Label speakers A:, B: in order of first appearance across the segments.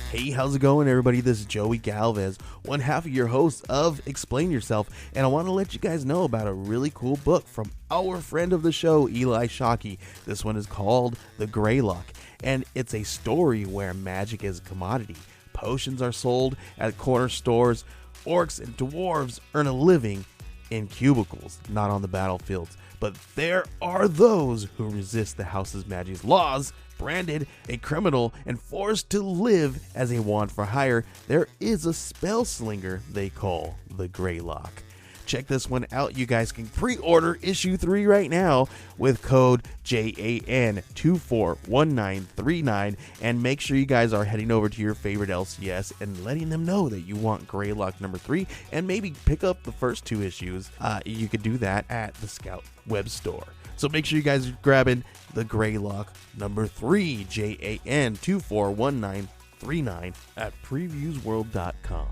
A: Hey, how's it going, everybody? This is Joey Galvez, one half of your host of Explain Yourself, and I want to let you guys know about a really cool book from our friend of the show, Eli Shockey. This one is called The Greylock, and it's a story where magic is a commodity. Potions are sold at corner stores. Orcs and dwarves earn a living in cubicles, not on the battlefields. But there are those who resist the house's magic's laws. Branded a criminal and forced to live as a wand for hire, there is a spell slinger they call the Greylock. Check this one out. You guys can pre-order issue 3 right now with code JAN241939, and make sure you guys are heading over to your favorite LCS and letting them know that you want Greylock number 3, and maybe pick up the first 2 issues. You could do that at the Scout web store. So make sure you guys are grabbing the Greylock number 3, JAN241939 at previewsworld.com.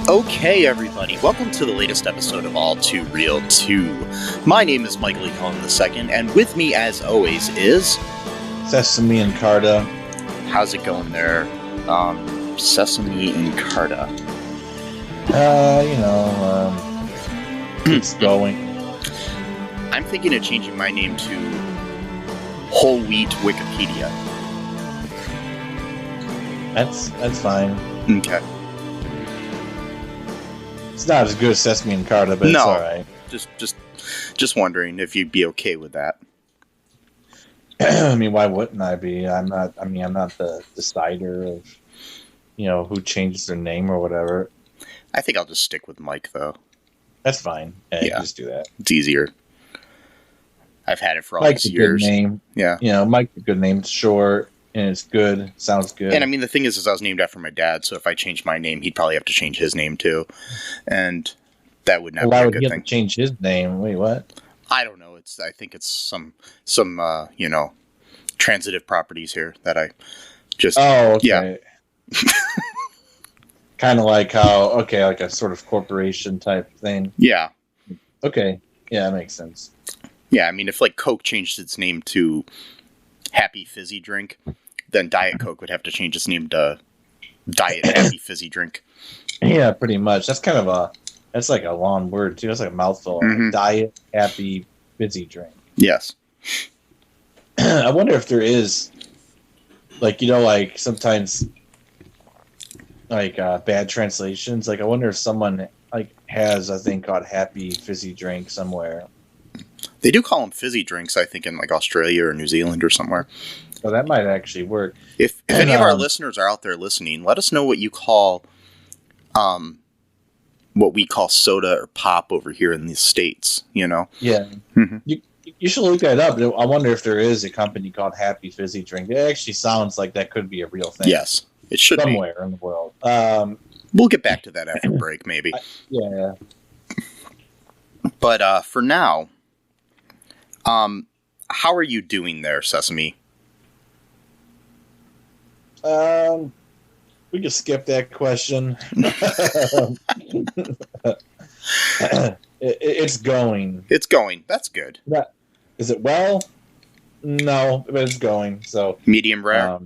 B: Okay, everybody, welcome to the latest episode of All Too Real 2. My name is Michael E. Cullen II, and with me, as always, is...
C: Sesame and Carta.
B: How's it going there, Sesame and Carta?
C: It's going.
B: I'm thinking of changing my name to Whole Wheat Wikipedia.
C: That's fine.
B: Okay.
C: It's not as good as Sesame and Carta, but it's alright.
B: Just wondering if you'd be okay with that.
C: I mean, why wouldn't I be? I'm not the decider of, who changes their name or whatever.
B: I think I'll just stick with Mike, though.
C: That's fine. Yeah. You can just do that.
B: It's easier. I've had it for all
C: Mike's
B: these years.
C: Good name.
B: Yeah.
C: Mike's a good name. It's short, and it's good. Sounds good.
B: And I mean, the thing is I was named after my dad, so if I changed my name, he'd probably have to change his name, too. And that would not be a good thing.
C: Why would he have to change his name? Wait, what?
B: I don't know. I think it's some transitive properties here that I just...
C: Oh, okay.
B: Yeah.
C: Kind of like like a sort of corporation type thing.
B: Yeah.
C: Okay. Yeah, that makes sense.
B: Yeah, I mean, if like Coke changed its name to Happy Fizzy Drink, then Diet Coke would have to change its name to Diet Happy Fizzy Drink.
C: Yeah, pretty much. That's like a long word too. That's like a mouthful.
B: Mm-hmm.
C: Diet Happy Fizzy Drink.
B: Yes.
C: I wonder if there is, like sometimes, bad translations. Like, I wonder if someone has a thing called Happy Fizzy Drink somewhere.
B: They do call them fizzy drinks, I think, in like Australia or New Zealand or somewhere.
C: So that might actually work.
B: If any of our listeners are out there listening, let us know what you call, what we call soda or pop over here in the States. Yeah.
C: Mm-hmm. You should look that up. I wonder if there is a company called Happy Fizzy Drink. It actually sounds like that could be a real thing.
B: Yes, it should
C: somewhere in the world.
B: We'll get back to that after break, maybe.
C: Yeah.
B: But for now, how are you doing there, Sesame?
C: We can skip that question. It's going.
B: It's going. That's good.
C: Is it well? No, but it's going. So
B: medium rare.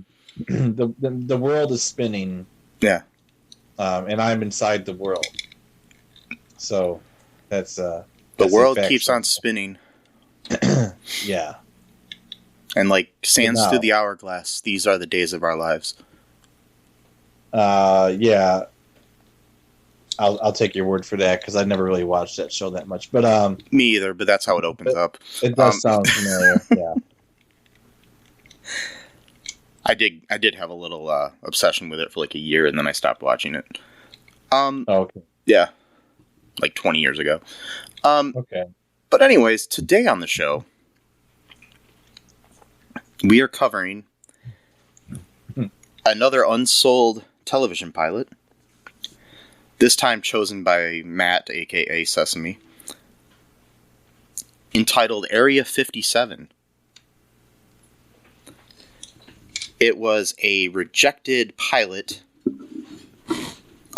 C: The world is spinning.
B: Yeah.
C: And I'm inside the world. So that's
B: the world keeps on spinning.
C: Yeah.
B: And like sands through the hourglass, these are the days of our lives.
C: Yeah. I'll take your word for that because I never really watched that show that much. But
B: me either. But that's how it opens up.
C: It does sound familiar. Yeah.
B: I did have a little obsession with it for like a year, and then I stopped watching it.
C: Okay.
B: Yeah, like 20 years ago.
C: Okay.
B: But anyways, today on the show, we are covering another unsold television pilot, this time chosen by Matt, aka Sesame, entitled Area 57. It was a rejected pilot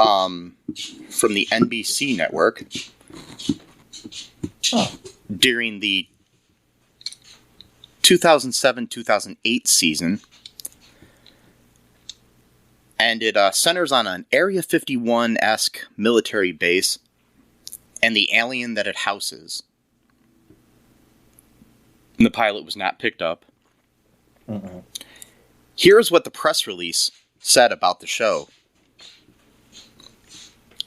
B: from the NBC network during the 2007-2008 season, and it centers on an Area 51-esque military base and the alien that it houses. And the pilot was not picked up. Here's what the press release said about the show.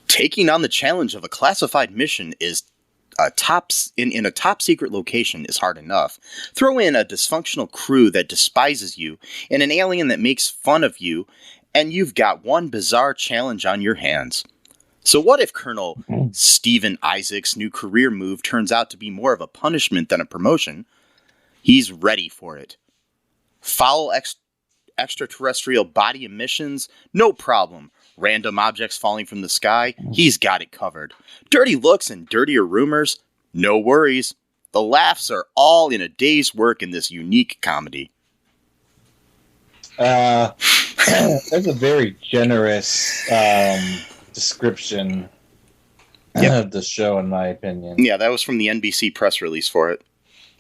B: Taking on the challenge of a classified mission is in a top secret location is hard enough. Throw in a dysfunctional crew that despises you and an alien that makes fun of you, and you've got one bizarre challenge on your hands. So what if Colonel Stephen Isaac's new career move turns out to be more of a punishment than a promotion? He's ready for it. Foul extraterrestrial body emissions? No problem. Random objects falling from the sky? He's got it covered. Dirty looks and dirtier rumors? No worries. The laughs are all in a day's work in this unique comedy.
C: That's a very generous description of the show, in my opinion.
B: Yeah, that was from the NBC press release for it.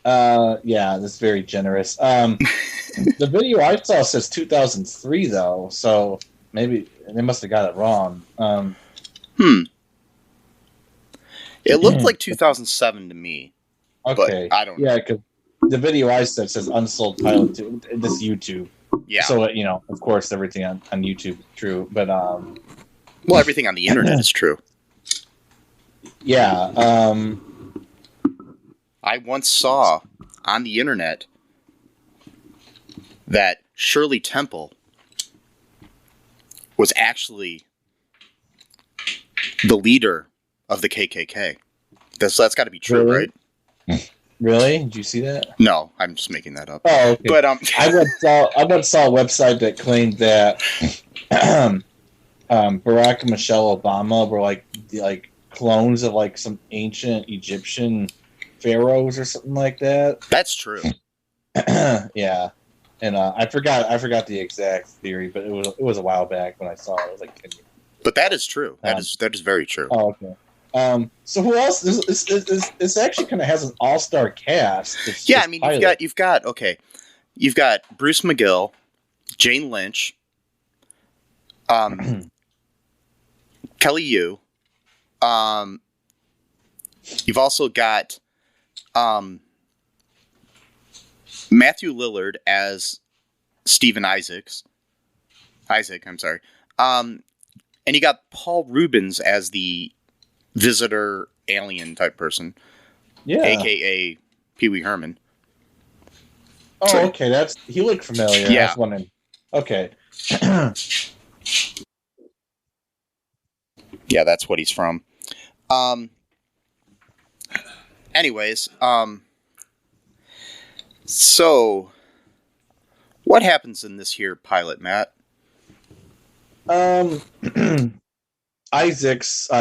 C: Yeah, that's very generous. The video I saw says 2003, though, so maybe they must have got it wrong.
B: It looked like 2007 to me.
C: Okay,
B: but I don't know.
C: Yeah, because the video I said says unsold pilot. This YouTube.
B: Yeah.
C: So of course, everything on YouTube is true, but
B: well, everything on the internet is true.
C: Yeah.
B: I once saw on the internet that Shirley Temple was actually the leader of the KKK. That's got to be true,
C: Really?
B: right?
C: Really? Did you see that?
B: No, I'm just making that up.
C: Oh, okay.
B: But
C: I once saw a website that claimed that Barack and Michelle Obama were like clones of like some ancient Egyptian pharaohs or something like that.
B: That's true.
C: Yeah, and I forgot the exact theory, but it was a while back when I saw it. It was like 10 years.
B: But that is true. That is very true.
C: Oh, okay. So who else? This actually kind of has an all-star cast.
B: Yeah, I mean you've got Bruce McGill, Jane Lynch, Kelly Yu. You've also got Matthew Lillard as Stephen Isaac. I'm sorry. And you got Paul Rubens as the visitor alien type person.
C: Yeah.
B: AKA Pee Wee Herman.
C: Oh, okay. He looked familiar.
B: Yeah.
C: I was wondering. Okay.
B: Yeah, that's what he's from. Anyways, so what happens in this here pilot, Matt?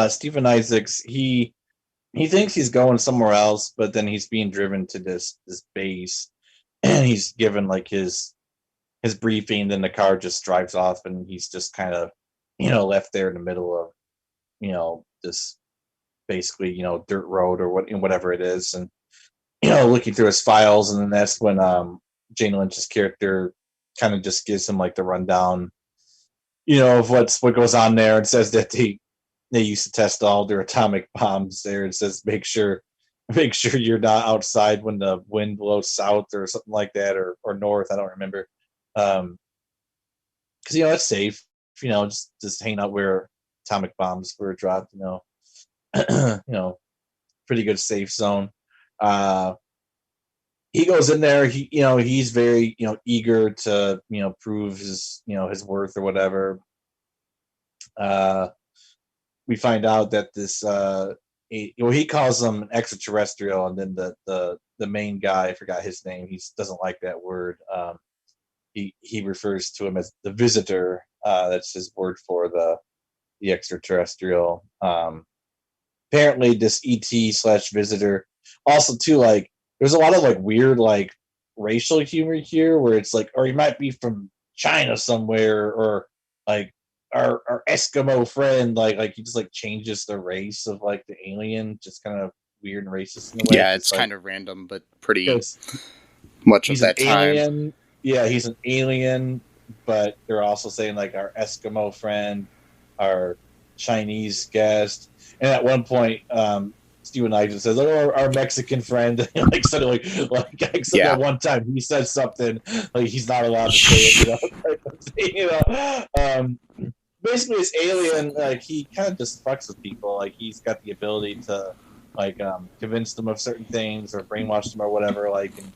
C: Stephen Isaacs, he thinks he's going somewhere else, but then he's being driven to this base, and he's given like his briefing. Then the car just drives off, and he's just kind of left there in the middle of this basically dirt road or whatever it is, and looking through his files, and then that's when Jane Lynch's character kind of just gives him like the rundown of what goes on there, and says that they used to test all their atomic bombs there. It says make sure you're not outside when the wind blows south or something like that, or north. I don't remember. Because it's safe. Just hanging out where atomic bombs were dropped. Pretty good safe zone. He goes in there. He's very eager to prove his his worth or whatever. We find out that this he calls them an extraterrestrial, and then the main guy, I forgot his name. He doesn't like that word. He refers to him as the visitor. That's his word for the extraterrestrial. Apparently, this ET/visitor. Also, too, like there's a lot of like weird like racial humor here, where it's like, or he might be from China somewhere, or like our Eskimo friend, like he just like changes the race of like the alien, just kind of weird and racist in a way.
B: Yeah, it's
C: like,
B: kind of random, but pretty
C: 'cause
B: much of
C: he's an
B: that time.
C: alien. Yeah, he's an alien, but they're also saying like our Eskimo friend, our Chinese guest, and at one point, Steven Isaac says, "Oh, our Mexican friend." Like suddenly, except
B: Yeah.
C: that one time he says something like he's not allowed to say it, basically, this alien, like he kind of just fucks with people. Like he's got the ability to, like, convince them of certain things or brainwash them or whatever. Like, and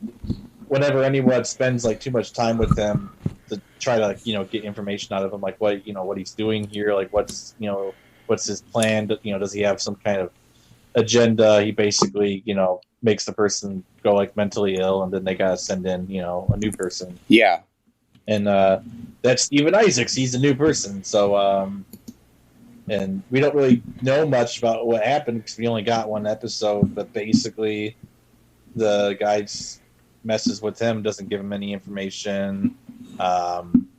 C: whenever anyone spends like too much time with him to try to get information out of him, like what he's doing here, like what's his plan, does he have some kind of agenda, he basically makes the person go like mentally ill, and then they gotta send in a new person.
B: Yeah.
C: And that's Steven Isaacs. He's a new person, so and we don't really know much about what happened because we only got one episode, but basically the guy messes with him, doesn't give him any information.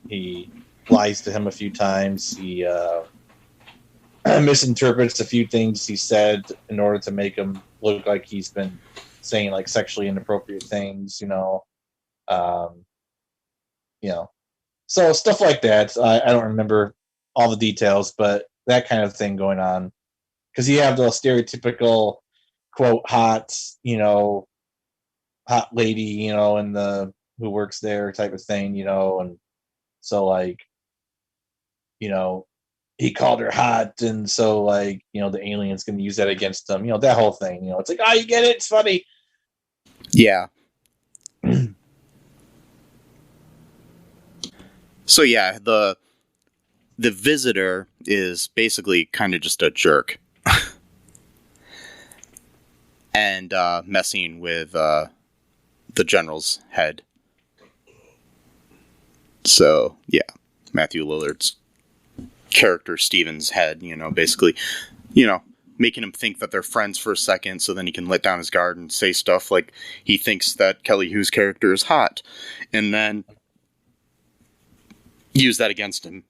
C: He lies to him a few times. He misinterprets a few things he said in order to make him look like he's been saying like sexually inappropriate things, so stuff like that. I don't remember all the details, but that kind of thing going on, because you have the stereotypical quote hot lady, in the who works there type of thing, and so like, he called her hot, and so like, the alien's gonna use that against him, that whole thing, it's like, oh, you get it, it's funny.
B: Yeah. So yeah, the visitor is basically kind of just a jerk. And messing with the general's head. So, yeah, Matthew Lillard's character, Steven's head, basically, making him think that they're friends for a second, so then he can let down his guard and say stuff like he thinks that Kelly Hu's character is hot, and then use that against him.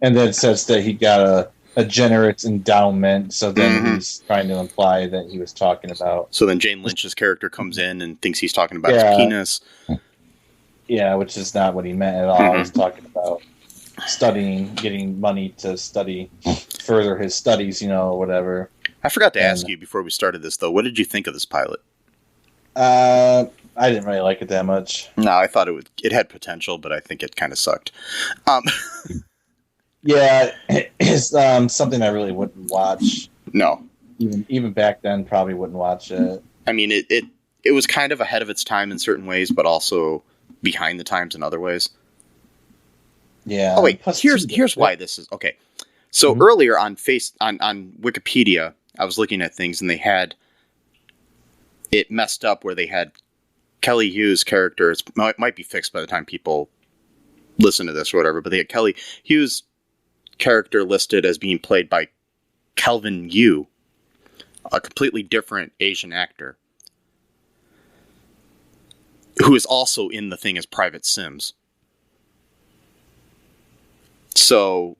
C: And then says that he got a generous endowment, so then he's trying to imply that he was talking about...
B: So then Jane Lynch's character comes in and thinks he's talking about his penis.
C: Yeah, which is not what he meant at all. He's talking about studying, getting money to study, further his studies, whatever.
B: I forgot to ask you before we started this, though. What did you think of this pilot?
C: I didn't really like it that much.
B: No, I thought it had potential, but I think it kind of sucked.
C: Yeah, it's something I really wouldn't watch.
B: No.
C: Even back then, probably wouldn't watch it.
B: I mean, it was kind of ahead of its time in certain ways, but also behind the times in other ways.
C: Yeah.
B: Oh wait, here's why this is okay. So earlier on Wikipedia, I was looking at things and they had it messed up where they had Kelly Hu's character. It might be fixed by the time people listen to this or whatever, but they had Kelly Hu's character listed as being played by Kelvin Yu, a completely different Asian actor, who is also in the thing as Private Sims. So,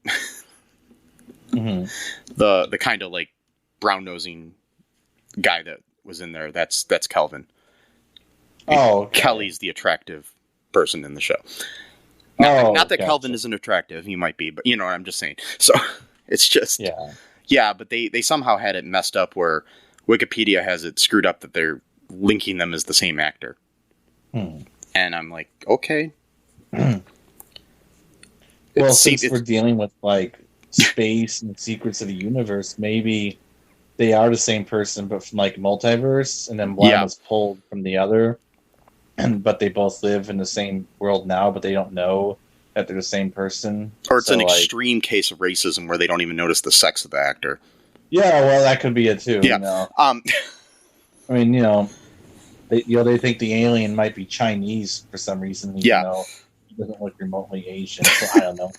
B: the kind of like brown nosing guy that was in there, that's Kelvin.
C: Oh, okay.
B: Kelly's the attractive person in the show. Not that Kelvin isn't attractive, he might be, but you know what I'm just saying. So it's just yeah, but they somehow had it messed up where Wikipedia has it screwed up that they're linking them as the same actor. And I'm like, okay.
C: Well, since we're dealing with like space and secrets of the universe, maybe they are the same person, but from like multiverse, and then one was pulled from the other, but they both live in the same world now, but they don't know that they're the same person.
B: Or it's an extreme case of racism where they don't even notice the sex of the actor.
C: Yeah, well, that could be it too.
B: Yeah.
C: I mean, they think the alien might be Chinese for some reason, even though he doesn't look remotely Asian. So I don't know.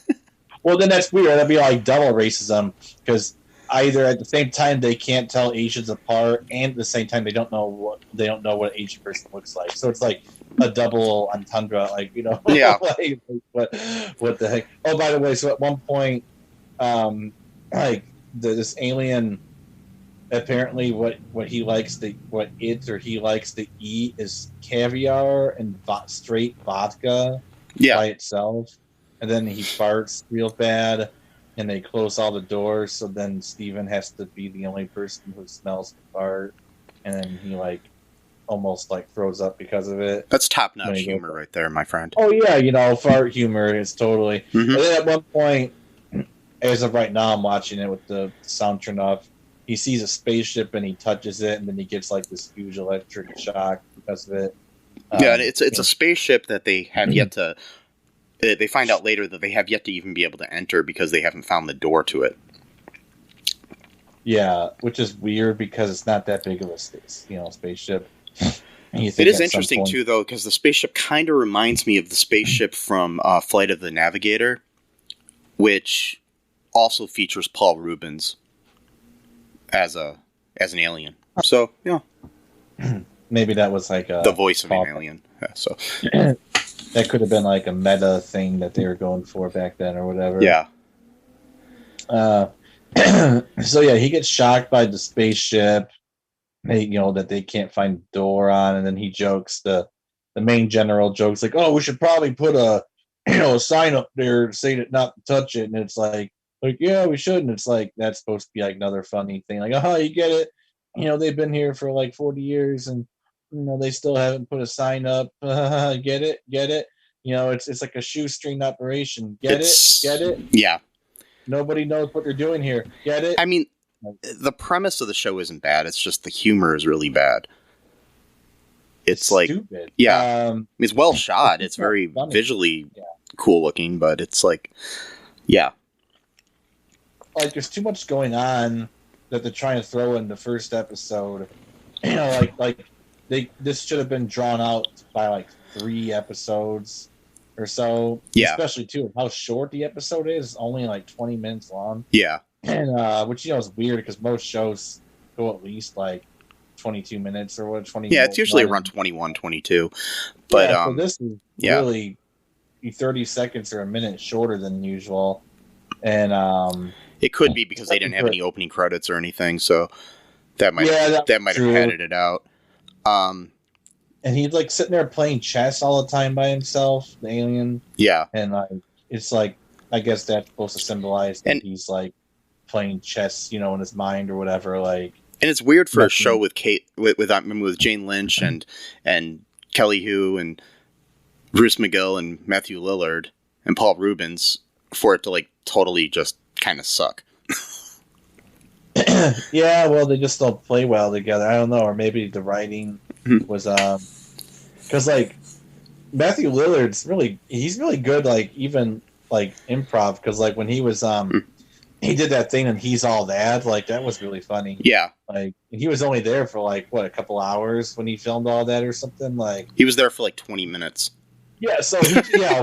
C: Well, then that's weird. That'd be like double racism because either at the same time they can't tell Asians apart, and at the same time they don't know what an Asian person looks like. So it's like a double entendre, like like, what the heck? Oh, by the way, so at one point, like this alien, apparently what he likes to eat is caviar and straight vodka by itself. And then he farts real bad, and they close all the doors. So then Steven has to be the only person who smells the fart, and then he almost throws up because of it.
B: That's top-notch humor right there, my friend.
C: Oh yeah, fart humor is totally. Mm-hmm. And then at one point, as of right now, I'm watching it with the sound turned off. He sees a spaceship and he touches it, and then he gets this huge electric shock because of it.
B: It's a spaceship that they have yet to. They find out later that they have yet to even be able to enter because they haven't found the door to it.
C: Yeah, which is weird because it's not that big of a spaceship.
B: It is interesting too, though, because the spaceship kind of reminds me of the spaceship from Flight of the Navigator, which also features Paul Rubens as an alien. So yeah,
C: maybe that was
B: the voice of an alien. Yeah, so.
C: That could have been a meta thing that they were going for back then or whatever.
B: Yeah.
C: So yeah, he gets shocked by the spaceship, that they can't find the door on, and then he jokes, the main general jokes oh, we should probably put a sign up there to say that not to touch it, and it's yeah, we should, and it's that's supposed to be another funny thing, oh, you get it, they've been here for 40 years and they still haven't put a sign up. Get it? It's like a shoestring operation. Get it?
B: Yeah.
C: Nobody knows what they're doing here. Get it?
B: I mean, the premise of the show isn't bad. It's just the humor is really bad. It's
C: stupid.
B: Yeah. It's well shot. It's very visually cool looking, but it's yeah.
C: There's too much going on that they're trying to throw in the first episode. This should have been drawn out by 3 episodes or so.
B: Yeah.
C: Especially too how short the episode is. It's only 20 minutes long.
B: Yeah.
C: And which is weird because most shows go at least 22 minutes or what 20.
B: Yeah, it's usually around 21, 22. But
C: so this is really 30 seconds or a minute shorter than usual. And
B: it could be because they didn't have any opening credits or anything, so that might have padded it out.
C: And he's sitting there playing chess all the time by himself, the alien.
B: Yeah.
C: And it's I guess that's supposed to symbolize that he's playing chess, in his mind or whatever. And
B: it's weird for a show with with Jane Lynch and Kelly Hu and Bruce McGill and Matthew Lillard and Paul Rubens for it to totally just kind of suck.
C: Yeah, well, they just don't play well together. I don't know, or maybe the writing was because Matthew Lillard's he's really good, even improv. Because when he was he did that thing and He's All That, that was really funny.
B: Yeah,
C: he was only there for a couple hours when he filmed all that or something.
B: He was there for 20 minutes.
C: Yeah, so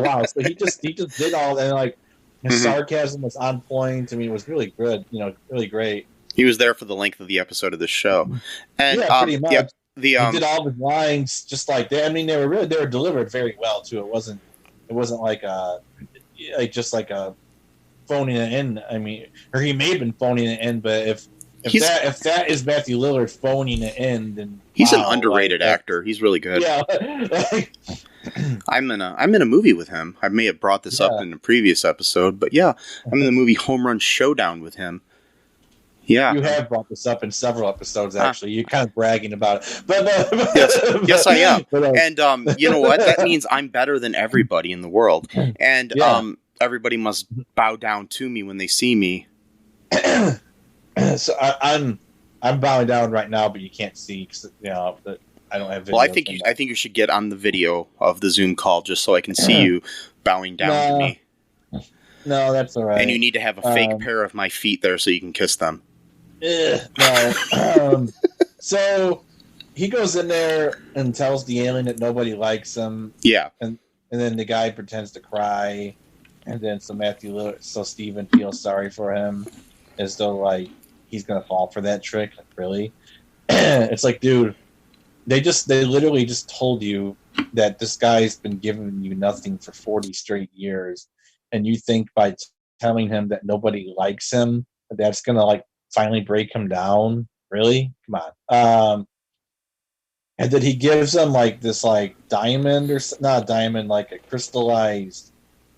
C: wow. So he just did all that. His sarcasm was on point. I mean, it was really good. Really great.
B: He was there for the length of the episode of the show, and
C: pretty much. Yeah, he did all the lines just like that. I mean, they were delivered very well too. It wasn't just a phoning it in. I mean, or he may have been phoning it in, but if that is Matthew Lillard phoning it in, then
B: he's an underrated actor. He's really good.
C: Yeah.
B: I'm in a movie with him. I may have brought this up in a previous episode, but yeah, I'm in the movie Home Run Showdown with him. Yeah,
C: you have brought this up in several episodes. Actually, you're kind of bragging about it, but
B: yes, I am. And you know what? That means I'm better than everybody in the world, and everybody must bow down to me when they see me.
C: So I'm bowing down right now, but you can't see because I don't have video.
B: Well, I think you should get on the video of the Zoom call just so I can see you bowing down to me.
C: No, that's all right.
B: And you need to have a fake pair of my feet there so you can kiss them.
C: No. So he goes in there and tells the alien that nobody likes him.
B: Yeah.
C: And then the guy pretends to cry. And then so Steven feels sorry for him as though like he's going to fall for that trick. Like, really? It's like, dude, they literally just told you that this guy's been giving you nothing for 40 straight years. And you think by telling him that nobody likes him, that's going to like finally break him down? Really? Come on. And then he gives him like this like diamond or not a diamond, like a crystallized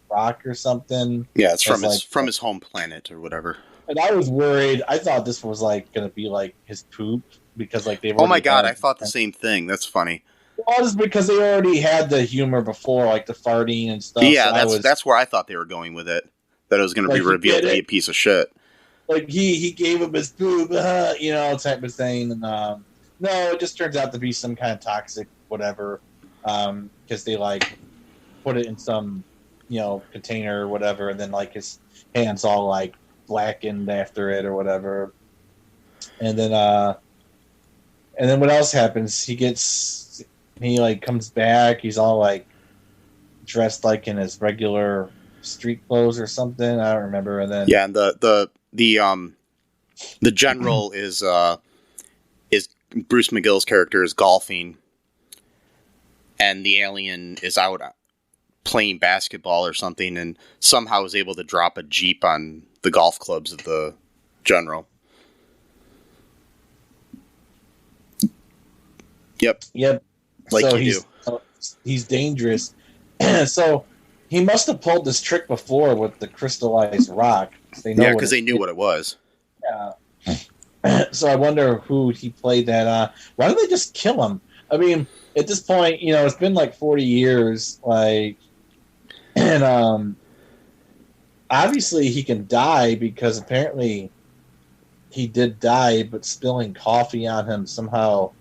C: rock or something.
B: Yeah, it's from
C: like,
B: his home planet or whatever.
C: And I was worried. I thought this was like going to be like his poop because like they've.
B: Oh my god! I thought the same thing. That's funny.
C: Well, it's because they already had the humor before, like the farting and stuff.
B: Yeah, so that's where I thought they were going with it. That it was going to be revealed to be a piece of shit.
C: Like he gave him his poop, type of thing, and no, it just turns out to be some kind of toxic whatever, because they like put it in some container or whatever, and then like his hands all like blackened after it or whatever, and then what else happens? He like comes back. He's all like dressed like in his regular street clothes or something. I don't remember. And then
B: and the general is Bruce McGill's character is golfing, and the alien is out playing basketball or something, and somehow is able to drop a Jeep on the golf clubs of the general. Yep. Like so you do.
C: He's dangerous. So he must have pulled this trick before with the crystallized rock.
B: Because they knew what it was.
C: Yeah. So I wonder who he played that. Why don't they just kill him? I mean, at this point, it's been like 40 years. Like, and obviously he can die because apparently he did die, but spilling coffee on him somehow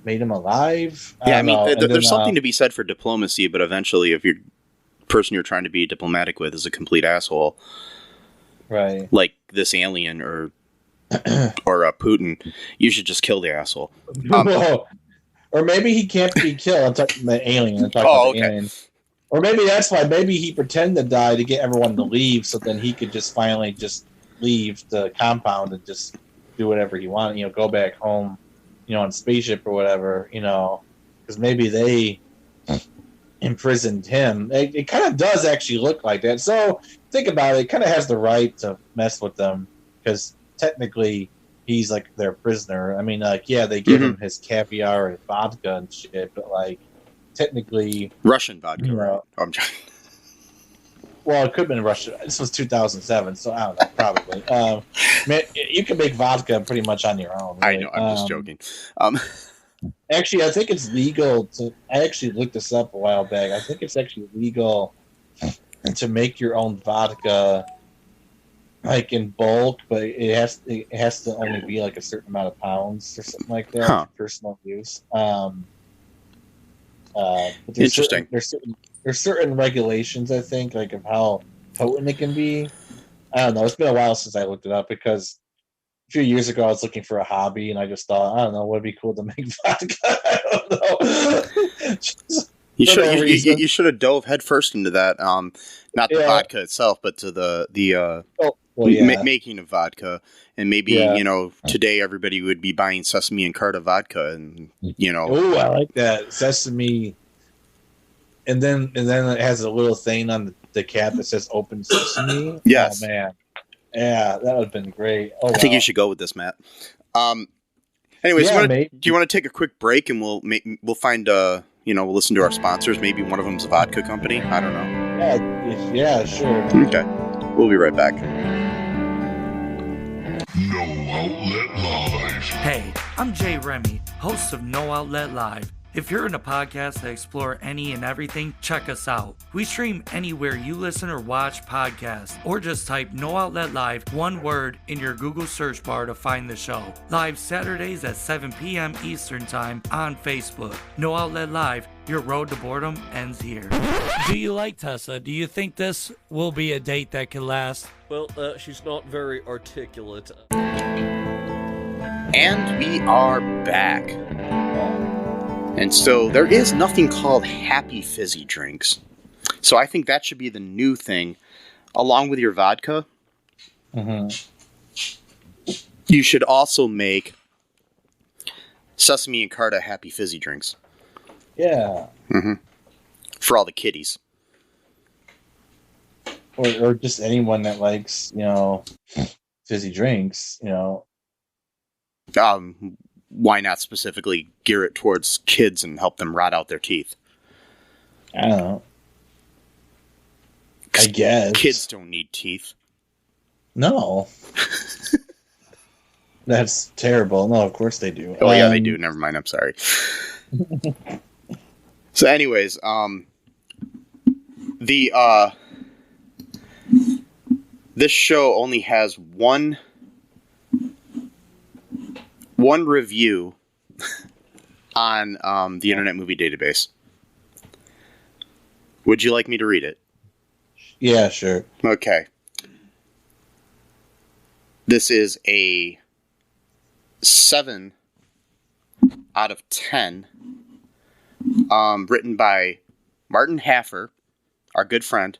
C: made him alive.
B: Yeah, I mean, there's something to be said for diplomacy, but eventually, if your person you're trying to be diplomatic with is a complete asshole,
C: right?
B: Like this alien or Putin, you should just kill the asshole.
C: Or maybe he can't be killed. I'm talking about the alien. Alien. Or maybe that's why. Maybe he pretended to die to get everyone to leave, so then he could just finally just leave the compound and just do whatever he wanted. Go back home. On spaceship or whatever, because maybe they imprisoned him. It kind of does actually look like that. So think about it. It kind of has the right to mess with them because technically he's like their prisoner. I mean, like, yeah, they give him his caviar and vodka and shit, but like technically
B: Russian vodka, right? I'm joking.
C: Well, it could have been Russia. This was 2007, so I don't know, probably. Man, you can make vodka pretty much on your own. Really.
B: I know, I'm just joking.
C: Actually, I think it's legal I actually looked this up a while back. I think it's actually legal to make your own vodka, like in bulk, but it has to only be like a certain amount of pounds or something like that for personal use.
B: Interesting.
C: There's certain regulations, I think, like of how potent it can be. I don't know. It's been a while since I looked it up because a few years ago I was looking for a hobby and I just thought, I don't know, would it be cool to make vodka? I don't know.
B: You should have dove headfirst into that. Not the vodka itself, but to the making of vodka. And maybe today everybody would be buying Sesame and Carta vodka, and
C: Oh, I like that sesame. And then it has a little thing on the cap that says "Open Sesame."
B: Yes,
C: oh, man, yeah, that would have been great. Oh,
B: I think you should go with this, Matt. Anyways, do you want to take a quick break and we'll find we'll listen to our sponsors. Maybe one of them's a vodka company. I don't know.
C: Yeah, sure.
B: Okay, we'll be right back.
D: No Outlet Live.
E: Hey, I'm Jay Remy, host of No Outlet Live. If you're in a podcast that explore any and everything, check us out. We stream anywhere you listen or watch podcasts, or just type No Outlet Live, one word, in your Google search bar to find the show. Live Saturdays at 7 p.m. Eastern Time on Facebook. No Outlet Live, your road to boredom ends here. Do you like Tessa? Do you think this will be a date that can last?
F: Well, she's not very articulate.
B: And we are back.
C: Yeah.
B: And so there is nothing called happy fizzy drinks. So I think that should be the new thing. Along with your vodka, you should also make sesame and carta happy fizzy drinks.
C: Yeah.
B: For all the kiddies.
C: Or just anyone that likes, fizzy drinks,
B: Why not specifically gear it towards kids and help them rot out their teeth?
C: I don't know. I guess.
B: Kids don't need teeth.
C: No. That's terrible. No, of course they do.
B: Oh, yeah, they do. Never mind. I'm sorry. So anyways, this show only has one review on the Internet Movie Database. Would you like me to read it?
C: Yeah, sure.
B: Okay. This is a 7 out of 10, written by Martin Haffer, our good friend,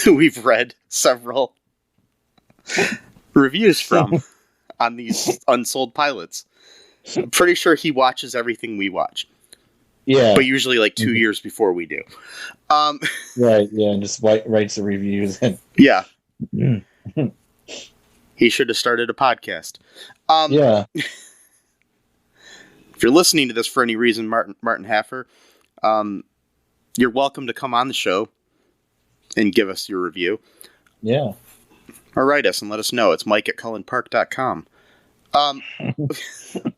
B: who we've read several reviews from on these unsold pilots. I'm pretty sure he watches everything we watch.
C: Yeah.
B: But usually like 2 years before we do.
C: Right, yeah, and just writes the reviews.
B: Yeah. He should have started a podcast.
C: Yeah.
B: If you're listening to this for any reason, Martin Haffer, you're welcome to come on the show and give us your review.
C: Yeah.
B: Or write us and let us know. It's mike@cullenpark.com.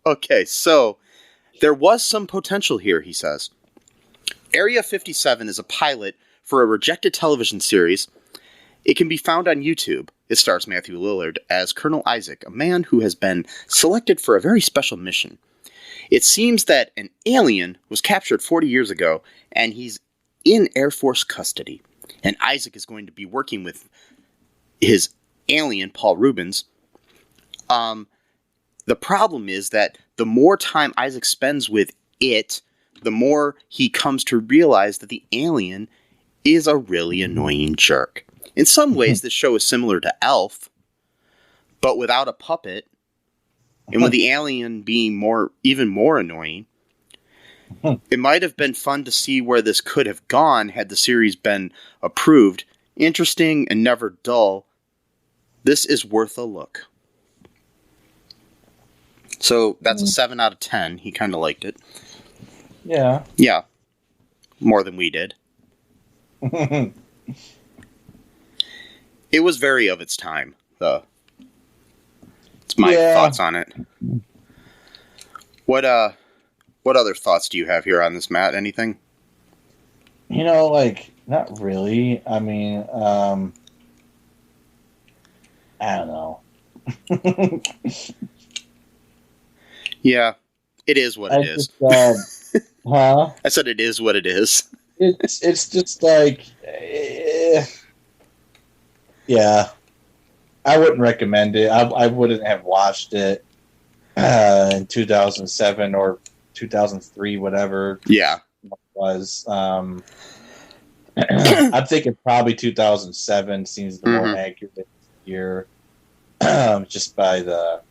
B: Okay, so there was some potential here, he says. Area 57 is a pilot for a rejected television series. It can be found on YouTube. It stars Matthew Lillard as Colonel Isaac, a man who has been selected for a very special mission. It seems that an alien was captured 40 years ago, and he's in Air Force custody. And Isaac is going to be working with his alien, Paul Rubens. The problem is that the more time Isaac spends with it, the more he comes to realize that the alien is a really annoying jerk. In some ways, this show is similar to Elf, but without a puppet, and with the alien being even more annoying. It might have been fun to see where this could have gone had the series been approved. Interesting and never dull. This is worth a look. So that's a 7 out of 10. He kind of liked it.
C: Yeah.
B: Yeah. More than we did. It was very of its time, though. It's my thoughts on it. What other thoughts do you have here on this, Matt? Anything?
C: Not really. I mean, I don't know.
B: Yeah, it is what it is.
C: Huh?
B: I said it is what it is.
C: It's just like, yeah. I wouldn't recommend it. I wouldn't have watched it in 2007 or 2003, whatever.
B: Yeah.
C: It was. I'm thinking probably 2007 seems the more accurate year, just by the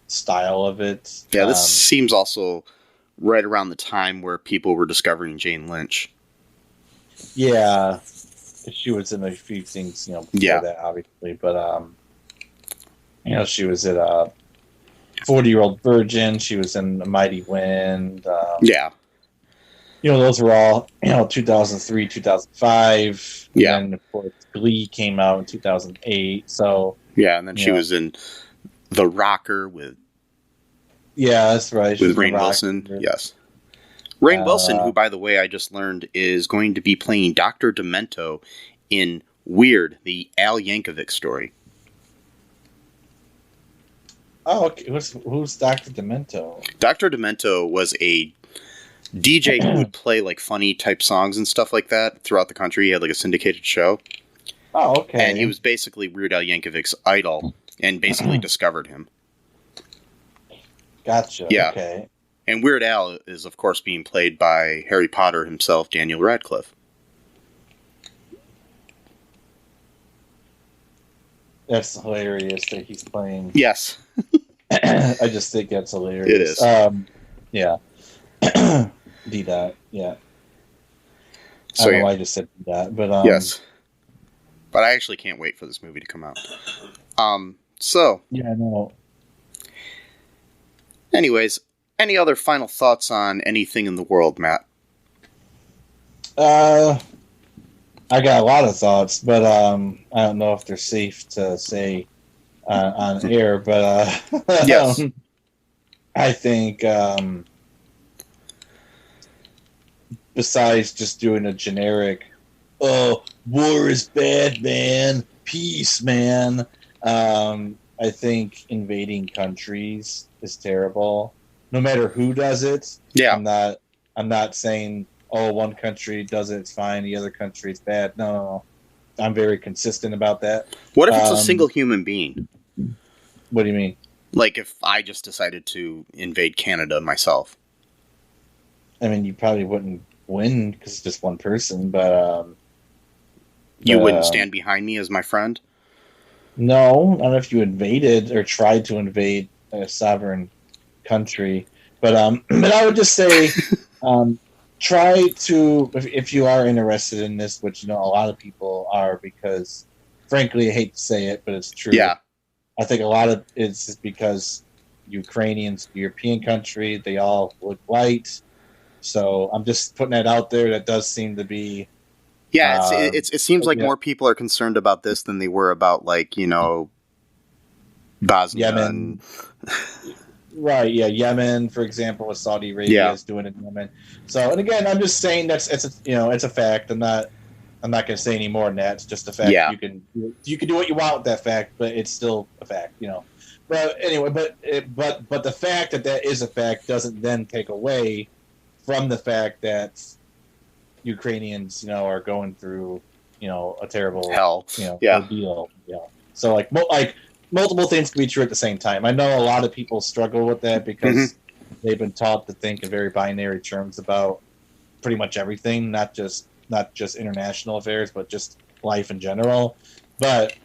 C: style of it.
B: Yeah, this seems also right around the time where people were discovering Jane Lynch.
C: Yeah, she was in a few things, before that, obviously, but she was in a 40-Year-Old Virgin. She was in A Mighty Wind.
B: Yeah.
C: Those were all, 2003, 2005.
B: Yeah.
C: And, of course, Glee came out in 2008, so...
B: Yeah, and then she was in The Rocker with...
C: Yeah, that's right.
B: With Rainn Wilson, yes. Rainn Wilson, who, by the way, I just learned is going to be playing Dr. Demento in Weird, the Al Yankovic story.
C: Oh, okay. Who's Dr. Demento?
B: Dr. Demento was a DJ who would play like funny type songs and stuff like that throughout the country. He had like a syndicated show.
C: Oh, okay.
B: And he was basically Weird Al Yankovic's idol and basically discovered him.
C: Gotcha.
B: Yeah.
C: Okay.
B: And Weird Al is, of course, being played by Harry Potter himself, Daniel Radcliffe.
C: That's hilarious that he's playing.
B: Yes.
C: I just think that's hilarious.
B: It is.
C: Yeah. D-Dot, yeah.
B: So,
C: I don't know why I just said D-Dot, but...
B: yes. But I actually can't wait for this movie to come out. So...
C: Yeah, I know.
B: Anyways, any other final thoughts on anything in the world, Matt?
C: I got a lot of thoughts, but I don't know if they're safe to say on air, but
B: yes.
C: I think besides just doing a generic, oh, war is bad, man, peace, man, I think invading countries is terrible. No matter who does it.
B: Yeah.
C: I'm not saying, oh, one country does it, it's fine, the other country is bad. No. I'm very consistent about that.
B: What if it's a single human being?
C: What do you mean?
B: Like if I just decided to invade Canada myself.
C: I mean, you probably wouldn't win because it's just one person, but...
B: you wouldn't stand behind me as my friend?
C: No, I don't know if you invaded or tried to invade a sovereign country, but I would just say try to, if you are interested in this, which a lot of people are, because frankly I hate to say it, but it's true.
B: Yeah,
C: I think a lot of it's because Ukrainians, European country, they all look white, so I'm just putting that out there. That does seem to be.
B: Yeah, it seems like more people are concerned about this than they were about, like, Bosnia.
C: Yemen. Right, yeah, Yemen, for example, with Saudi Arabia is doing it in Yemen. So, and again, I'm just saying it's a fact. I'm not going to say any more than that. It's just a fact.
B: Yeah.
C: You can do what you want with that fact, but it's still a fact, But anyway, but the fact that is a fact doesn't then take away from the fact that Ukrainians, are going through, a terrible
B: hell,
C: ordeal. Yeah. So like multiple things can be true at the same time. I know a lot of people struggle with that because they've been taught to think in very binary terms about pretty much everything, not just international affairs, but just life in general. But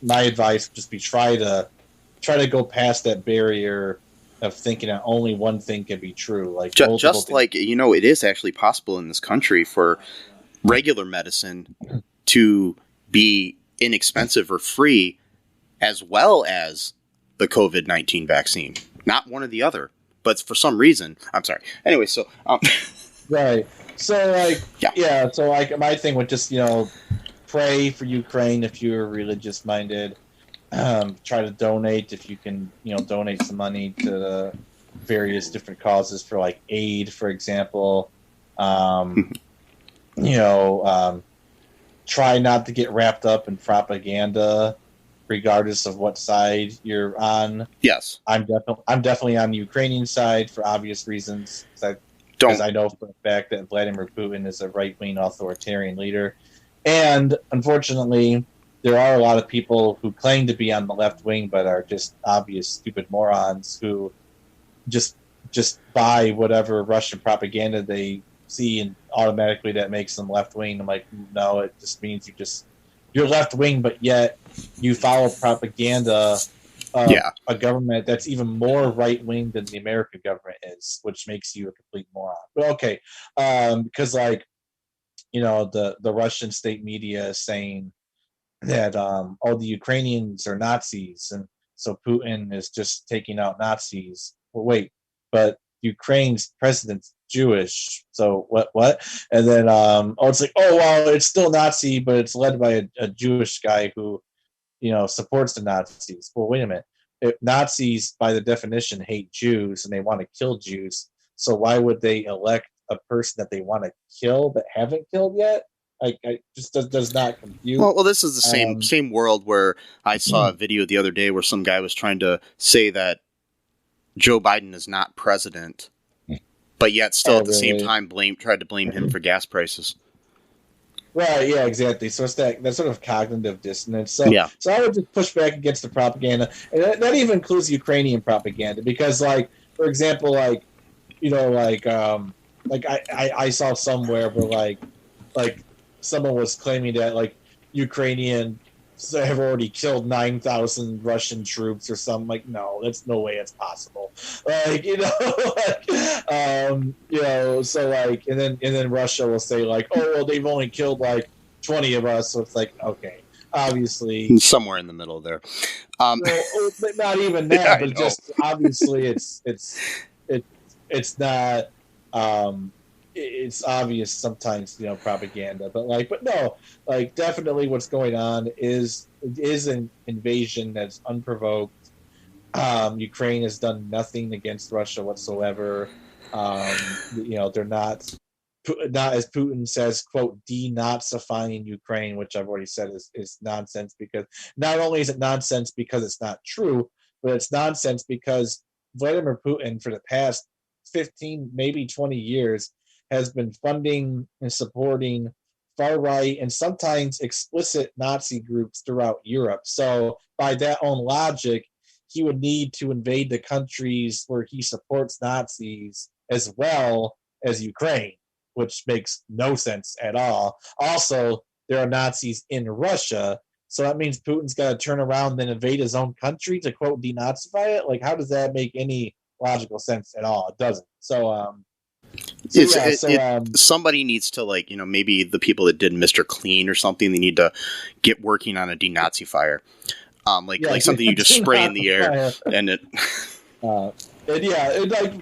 C: my advice would just be try to go past that barrier of thinking that only one thing can be true. Like
B: just like, it is actually possible in this country for regular medicine to be inexpensive or free, as well as the COVID-19 vaccine. Not one or the other, but for some reason, I'm sorry. Anyway, so
C: right. So So my thing would just pray for Ukraine if you're religious minded. Try to donate if you can, donate some money to the various different causes for like aid, for example. Try not to get wrapped up in propaganda, regardless of what side you're on.
B: Yes,
C: I'm definitely on the Ukrainian side for obvious reasons. Because I know for a fact that Vladimir Putin is a right-wing authoritarian leader, and unfortunately, there are a lot of people who claim to be on the left wing but are just obvious stupid morons who just buy whatever Russian propaganda they see, and automatically that makes them left wing. I'm like, no, it just means you're left wing, but yet you follow propaganda of a government that's even more right wing than the American government is, which makes you a complete moron. But okay, because the Russian state media is saying that the Ukrainians are Nazis, and so Putin is just taking out Nazis. Well, wait, but Ukraine's president's Jewish, so what? And then it's like, oh well, it's still Nazi, but it's led by a Jewish guy who supports the Nazis. Well, wait a minute. Nazis, by the definition, hate Jews and they want to kill Jews. So why would they elect a person that they want to kill but haven't killed yet? I just does not compute.
B: Well, this is the same world where I saw a video the other day where some guy was trying to say that Joe Biden is not president, but yet still at the same time tried to blame him for gas prices.
C: Right, yeah, exactly. So it's that sort of cognitive dissonance. So I would just push back against the propaganda, and that even includes Ukrainian propaganda, because, like, for example, like I saw somewhere where like someone was claiming that like Ukrainian have already killed 9,000 Russian troops or something. Like, no, that's no way it's possible. Like, so like, and then Russia will say like, oh, well, they've only killed like 20 of us. So it's like, okay, obviously
B: somewhere in the middle there.
C: Not even that,
B: Yeah,
C: but just obviously it's not. It's obvious sometimes, propaganda, but no, like definitely what's going on is an invasion that's unprovoked. Ukraine has done nothing against Russia whatsoever. They're not as Putin says, quote, denazifying Ukraine, which I've already said is nonsense, because not only is it nonsense because it's not true, but it's nonsense because Vladimir Putin for the past 15, maybe 20 years has been funding and supporting far-right and sometimes explicit Nazi groups throughout Europe. So by that own logic, he would need to invade the countries where he supports Nazis as well as Ukraine, which makes no sense at all. Also, there are Nazis in Russia, so that means Putin's got to turn around and then invade his own country to, quote, denazify it? Like, how does that make any logical sense at all? It doesn't.
B: Somebody needs to, like, maybe the people that did Mr. Clean or something, they need to get working on a denazifier. Like something you just spray in the air and it.
C: Like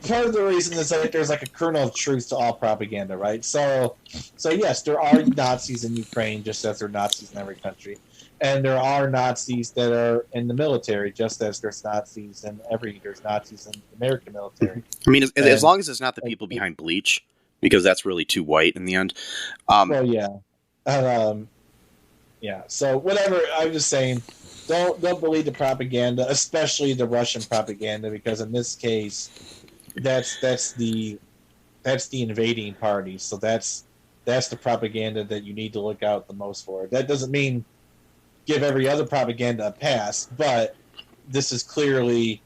C: part of the reason is that there's like a kernel of truth to all propaganda, right? So yes, there are Nazis in Ukraine, just as there are Nazis in every country, and there are Nazis that are in the military, just as there's Nazis in the American military.
B: I mean, as long as it's not the people behind Bleach, because that's really too white in the end.
C: So whatever. I'm just saying. Don't believe the propaganda, especially the Russian propaganda, because in this case, that's the invading party. So that's the propaganda that you need to look out the most for. That doesn't mean give every other propaganda a pass, but this is clearly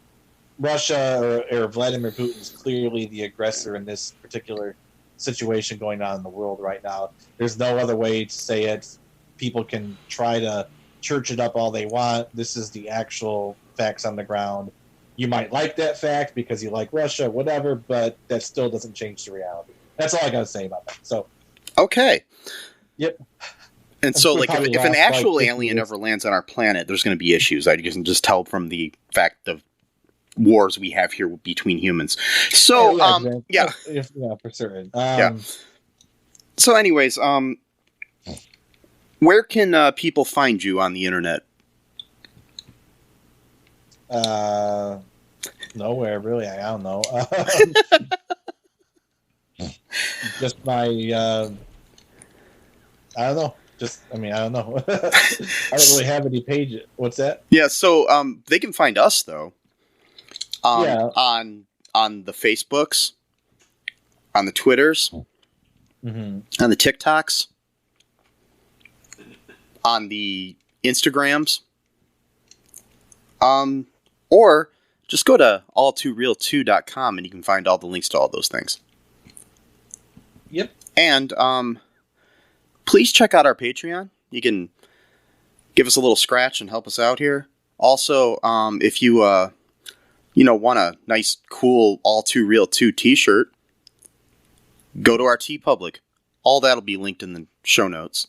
C: Russia or Vladimir Putin is clearly the aggressor in this particular situation going on in the world right now. There's no other way to say it. People can try to church it up all they want. This is the actual facts on the ground. You might like that fact because you like Russia, whatever, but that still doesn't change the reality. That's all I got to say about that. So,
B: okay.
C: Yep.
B: And so, like, if an actual alien ever lands on our planet, there's going to be issues. I can just tell from the fact of wars we have here between humans. So,
C: for certain.
B: So, anyways, where can people find you on the internet?
C: Nowhere, really. I don't know. Just my, I don't know. I don't know. I don't really have any pages. What's that?
B: Yeah, so they can find us, though, on the Facebooks, on the Twitters, on the TikToks, on the Instagrams, or just go to all2real2.com and you can find all the links to all those things.
C: Yep.
B: And please check out our Patreon. You can give us a little scratch and help us out here. Also, if you want a nice, cool All2Real2 t-shirt, go to our TeePublic. All that'll be linked in the show notes.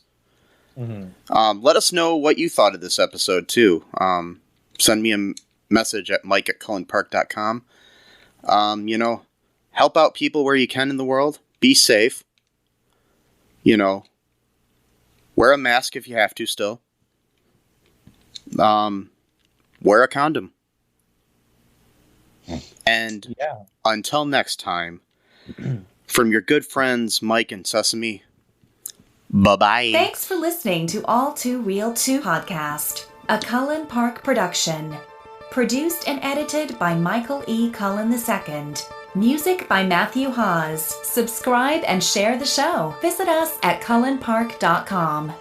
B: Let us know what you thought of this episode, too. Send me a message at mike@cullenpark.com. Help out people where you can in the world. Be safe. Wear a mask if you have to still. Wear a condom. And until next time, from your good friends Mike and Sesame, bye-bye.
G: Thanks for listening to All Too Real 2 podcast, a Cullen Park production. Produced and edited by Michael E. Cullen II. Music by Matthew Hawes. Subscribe and share the show. Visit us at cullenpark.com.